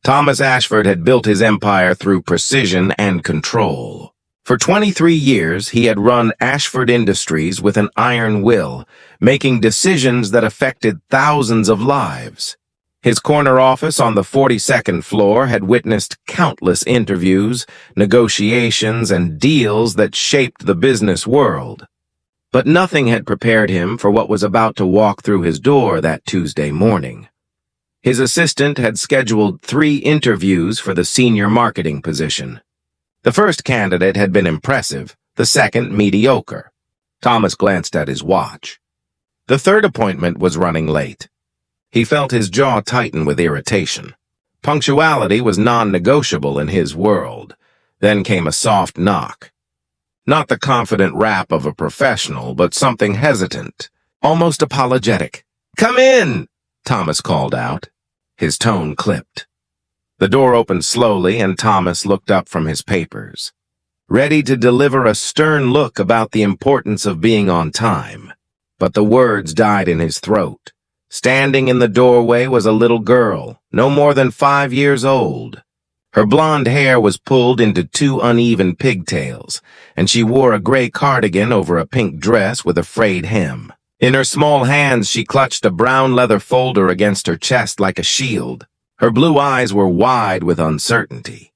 Thomas Ashford had built his empire through precision and control. For 23 years, he had run Ashford Industries with an iron will, making decisions that affected thousands of lives. His corner office on the 42nd floor had witnessed countless interviews, negotiations, and deals that shaped the business world. But nothing had prepared him for what was about to walk through his door that Tuesday morning. His assistant had scheduled 3 interviews for the senior marketing position. The first candidate had been impressive, the second mediocre. Thomas glanced at his watch. The third appointment was running late. He felt his jaw tighten with irritation. Punctuality was non-negotiable in his world. Then came a soft knock. Not the confident rap of a professional, but something hesitant, almost apologetic. "Come in!" Thomas called out. His tone clipped. The door opened slowly, and Thomas looked up from his papers, ready to deliver a stern look about the importance of being on time. But the words died in his throat. Standing in the doorway was a little girl, no more than 5 years old. Her blonde hair was pulled into 2 uneven pigtails, and she wore a gray cardigan over a pink dress with a frayed hem. In her small hands, she clutched a brown leather folder against her chest like a shield. Her blue eyes were wide with uncertainty,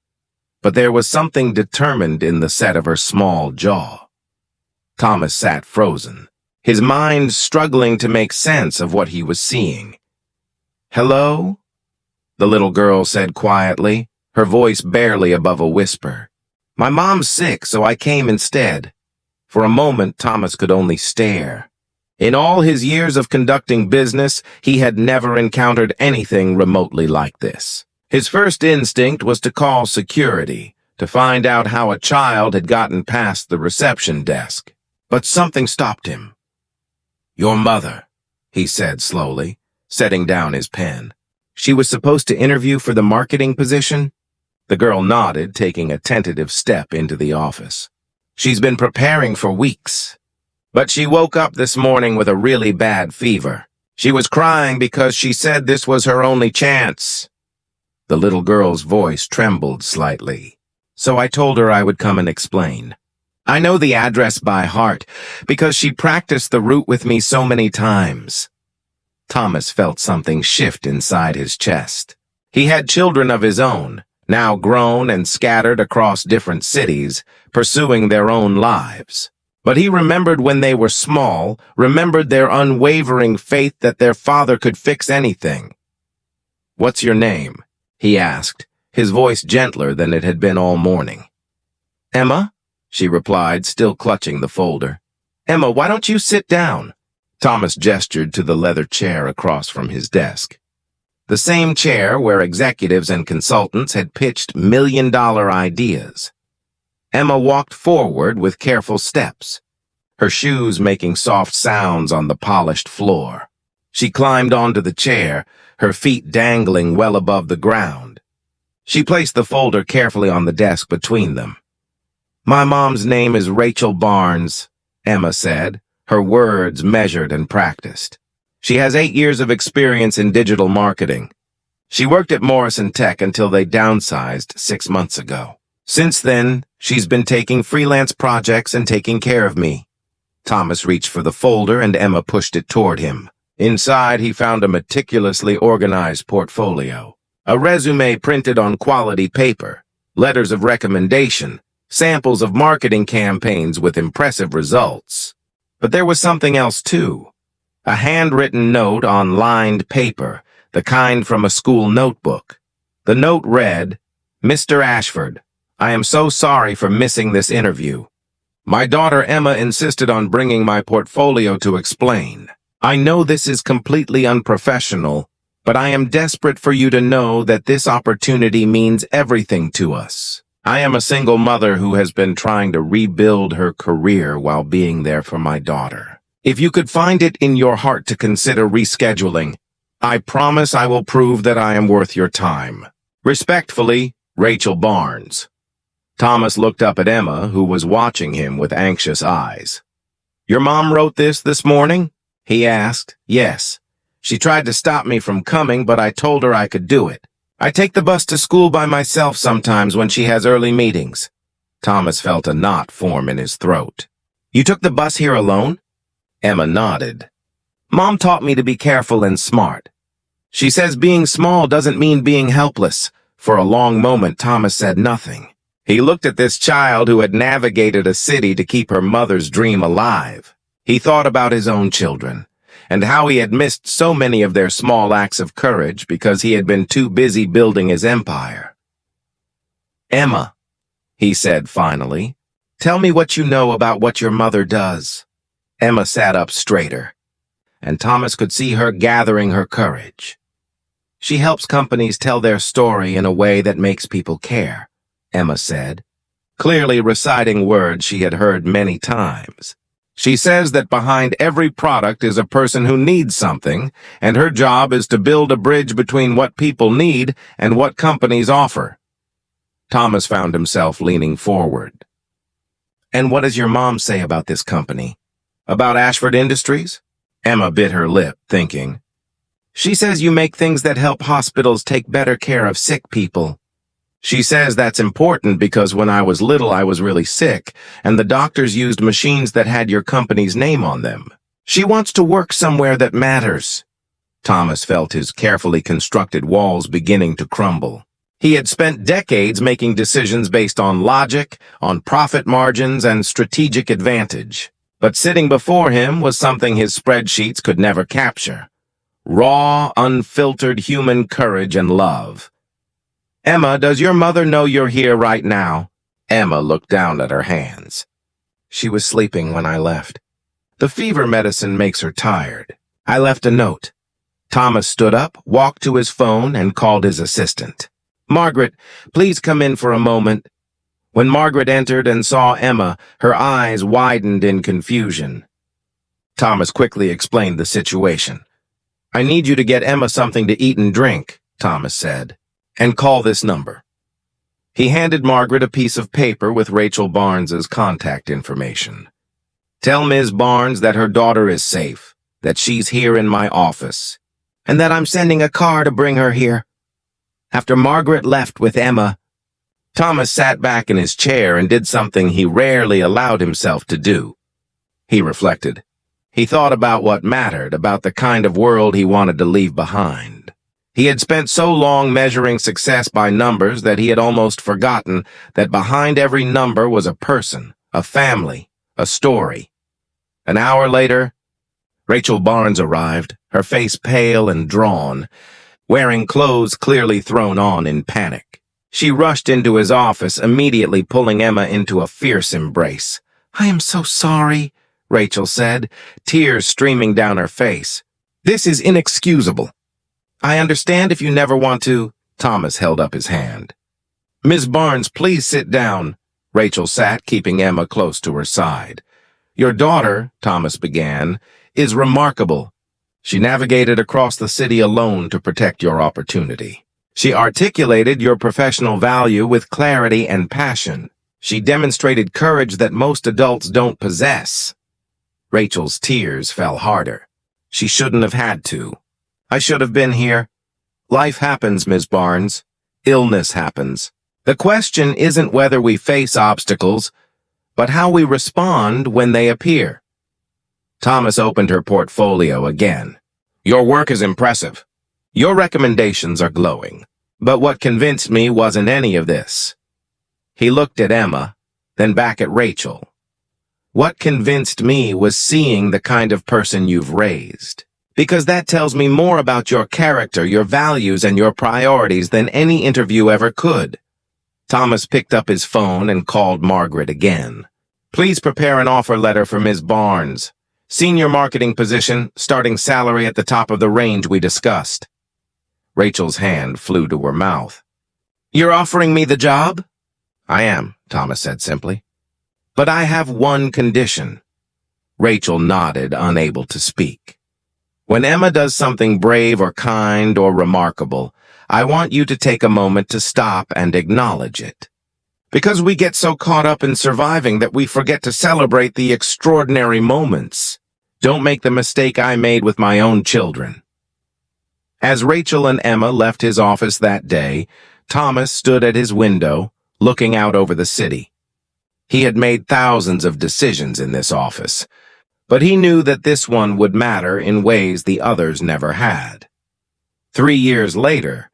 but there was something determined in the set of her small jaw. Thomas sat frozen, his mind struggling to make sense of what he was seeing. "Hello?" the little girl said quietly, her voice barely above a whisper. "My mom's sick, so I came instead." For a moment, Thomas could only stare. In all his years of conducting business, he had never encountered anything remotely like this. His first instinct was to call security, to find out how a child had gotten past the reception desk. But something stopped him. "Your mother," he said slowly, setting down his pen. "She was supposed to interview for the marketing position?" The girl nodded, taking a tentative step into the office. "She's been preparing for weeks. But she woke up this morning with a really bad fever. She was crying because she said this was her only chance." The little girl's voice trembled slightly. "So I told her I would come and explain. I know the address by heart because she practiced the route with me so many times." Thomas felt something shift inside his chest. He had children of his own, now grown and scattered across different cities, pursuing their own lives. But he remembered when they were small, remembered their unwavering faith that their father could fix anything. "What's your name?" he asked, his voice gentler than it had been all morning. "Emma," she replied, still clutching the folder. "Emma, why don't you sit down?" Thomas gestured to the leather chair across from his desk. The same chair where executives and consultants had pitched million-dollar ideas. Emma walked forward with careful steps, her shoes making soft sounds on the polished floor. She climbed onto the chair, her feet dangling well above the ground. She placed the folder carefully on the desk between them. "My mom's name is Rachel Barnes," Emma said, her words measured and practiced. "She has 8 years of experience in digital marketing. She worked at Morrison Tech until they downsized 6 months ago. Since then, she's been taking freelance projects and taking care of me." Thomas reached for the folder and Emma pushed it toward him. Inside, he found a meticulously organized portfolio, a resume printed on quality paper, letters of recommendation, samples of marketing campaigns with impressive results. But there was something else too. A handwritten note on lined paper, the kind from a school notebook. The note read, "Mr. Ashford, I am so sorry for missing this interview. My daughter Emma insisted on bringing my portfolio to explain. I know this is completely unprofessional, but I am desperate for you to know that this opportunity means everything to us. I am a single mother who has been trying to rebuild her career while being there for my daughter. If you could find it in your heart to consider rescheduling, I promise I will prove that I am worth your time. Respectfully, Rachel Barnes." Thomas looked up at Emma, who was watching him with anxious eyes. "Your mom wrote this morning?" he asked. "Yes. She tried to stop me from coming, but I told her I could do it. I take the bus to school by myself sometimes when she has early meetings. Thomas felt a knot form in his throat. You took the bus here alone? Emma nodded. Mom taught me to be careful and smart. She says being small doesn't mean being helpless. For a long moment, Thomas said nothing. He looked at this child who had navigated a city to keep her mother's dream alive. He thought about his own children, and how he had missed so many of their small acts of courage because he had been too busy building his empire. Emma, he said finally, tell me what you know about what your mother does. Emma sat up straighter, and Thomas could see her gathering her courage. She helps companies tell their story in a way that makes people care, Emma said, clearly reciting words she had heard many times. She says that behind every product is a person who needs something, and her job is to build a bridge between what people need and what companies offer. Thomas found himself leaning forward. And what does your mom say about this company? About Ashford Industries? Emma bit her lip, thinking. She says you make things that help hospitals take better care of sick people. She says that's important because when I was little I was really sick, and the doctors used machines that had your company's name on them. She wants to work somewhere that matters. Thomas felt his carefully constructed walls beginning to crumble. He had spent decades making decisions based on logic, on profit margins, and strategic advantage. But sitting before him was something his spreadsheets could never capture. Raw, unfiltered human courage and love. Emma, does your mother know you're here right now? Emma looked down at her hands. She was sleeping when I left. The fever medicine makes her tired. I left a note. Thomas stood up, walked to his phone, and called his assistant. Margaret, please come in for a moment. When Margaret entered and saw Emma, her eyes widened in confusion. Thomas quickly explained the situation. I need you to get Emma something to eat and drink, Thomas said, and call this number. He handed Margaret a piece of paper with Rachel Barnes's contact information. Tell Ms. Barnes that her daughter is safe, that she's here in my office, and that I'm sending a car to bring her here. After Margaret left with Emma, Thomas sat back in his chair and did something he rarely allowed himself to do. He reflected. He thought about what mattered, about the kind of world he wanted to leave behind. He had spent so long measuring success by numbers that he had almost forgotten that behind every number was a person, a family, a story. An hour later, Rachel Barnes arrived, her face pale and drawn, wearing clothes clearly thrown on in panic. She rushed into his office, immediately pulling Emma into a fierce embrace. I am so sorry, Rachel said, tears streaming down her face. This is inexcusable. I understand if you never want to. Thomas held up his hand. Ms. Barnes, please sit down. Rachel sat, keeping Emma close to her side. Your daughter, Thomas began, is remarkable. She navigated across the city alone to protect your opportunity. She articulated your professional value with clarity and passion. She demonstrated courage that most adults don't possess. Rachel's tears fell harder. She shouldn't have had to. I should have been here. Life happens, Ms. Barnes. Illness happens. The question isn't whether we face obstacles, but how we respond when they appear. Thomas opened her portfolio again. Your work is impressive. Your recommendations are glowing. But what convinced me wasn't any of this. He looked at Emma, then back at Rachel. What convinced me was seeing the kind of person you've raised. Because that tells me more about your character, your values, and your priorities than any interview ever could. Thomas picked up his phone and called Margaret again. Please prepare an offer letter for Ms. Barnes. Senior marketing position, starting salary at the top of the range we discussed. Rachel's hand flew to her mouth. You're offering me the job? I am, Thomas said simply. But I have one condition. Rachel nodded, unable to speak. When Emma does something brave or kind or remarkable, I want you to take a moment to stop and acknowledge it. Because we get so caught up in surviving that we forget to celebrate the extraordinary moments. Don't make the mistake I made with my own children. As Rachel and Emma left his office that day, Thomas stood at his window, looking out over the city. He had made thousands of decisions in this office, but he knew that this one would matter in ways the others never had. 3 years later,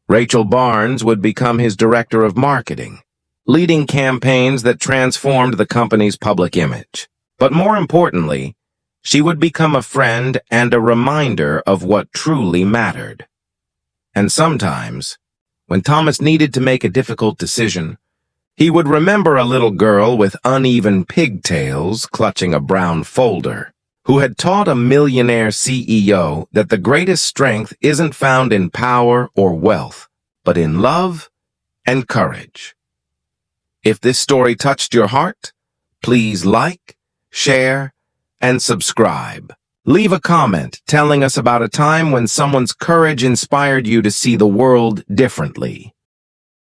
Rachel Barnes would become his director of marketing, leading campaigns that transformed the company's public image. But more importantly, she would become a friend and a reminder of what truly mattered. And sometimes, when Thomas needed to make a difficult decision, he would remember a little girl with uneven pigtails clutching a brown folder, who had taught a millionaire CEO that the greatest strength isn't found in power or wealth, but in love and courage. If this story touched your heart, please like, share, and subscribe. Leave a comment telling us about a time when someone's courage inspired you to see the world differently.